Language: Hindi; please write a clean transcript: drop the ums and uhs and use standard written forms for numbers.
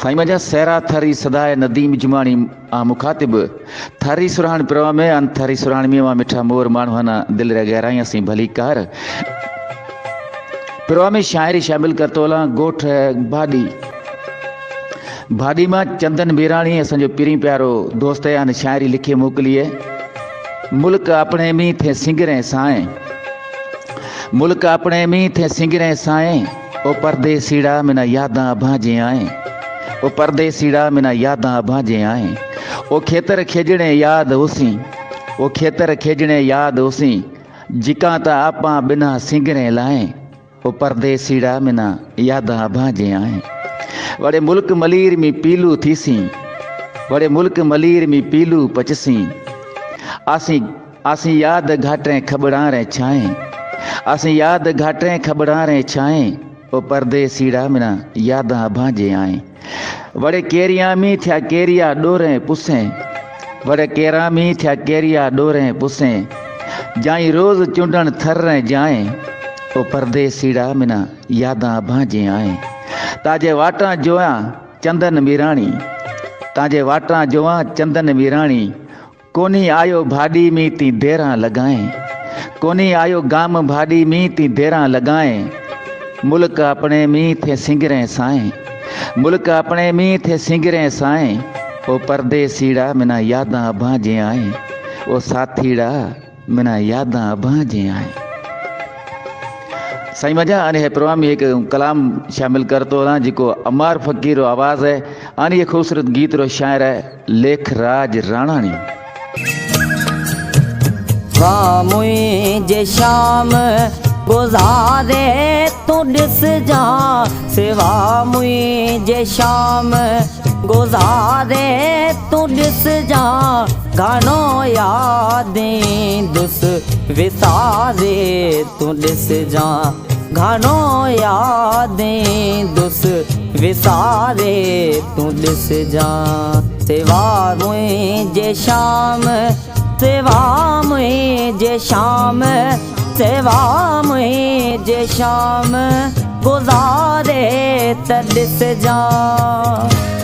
साईं मजा सहरा थरी सदाए नदीम जुमानी मुखातिब थरी सुरहान प्रवा में अन थरी सुरहान में मिठा मोर मानू हना दिल रे गहराई असी भली कार प्रवा में शायरी शामिल करतोला गोठ भाडी भाडी मां चंदन बेराणी असो पिरी प्यारो दोस्त है शायरी लिखे मोकली है। मुल्क अपने मी थे सिंगरे साए मुल्क अपने मी थे सिंगरे साए ओ परदेसीड़ा मिना यादां भाजे आए ओ परदेसीड़ा मिना यादां भाजे आए ओ खेतर खेजणे याद उसी ओ खेतर खेजणे याद उसी जिका ता आपा बिना सिंगरे लाए ओ परदेसीड़ा मिना यादां भाजे आए। वड़े मुल्क मलीर में पीलू थीसी वड़े मुल्क मलीर में पीलू पचसी आसी आसी याद घाटे खबरारे छाए आसी याद घाटे खबरारे छाए ओ परदेसीड़ा मिना यादां भाजे आए। वड़े केरिया मी थिया केरिया डोरे पुसे वड़े केरा मी थिया केरिया डोरे पुसे जाई रोज चुंडन थर्रे जाए ओ परदेसीड़ा मिना यादां भाजे आए। ताजे वाटा जोया चंदन मीराणी ताजे वाटा जोआ चंदन मीराणी कोनी आयो भाडी मी ती देरा लगाए कोनी आयो गाम भाडी मी ती देरा लगाए। मुल्क अपने मी थे सिंगरे साए मुल्क अपने मी थे सिंगरे साए ओ परदेसीड़ा मिना यादां भाजे आए ओ साथीड़ा मिना यादां भाजे आए। साईं मजा अने प्रोग्राम में एक कलाम शामिल करतो रहा जिको अमार फकीर रो आवाज़ है आने ये खूबसूरत गीत रो शायर है लेख राज राणानी। वाह मुझे शाम गुजारे तू दिस जा सिवा मुझे शाम गुजारे तू दिस जा घणो यादें दुस विसारे तू दिस जा घणो यादें दुस विसारे तू दिस जा सिवा मुझे शाम सेवा मुझे शाम सेवा मुझे शाम गुजारे त दिस जा।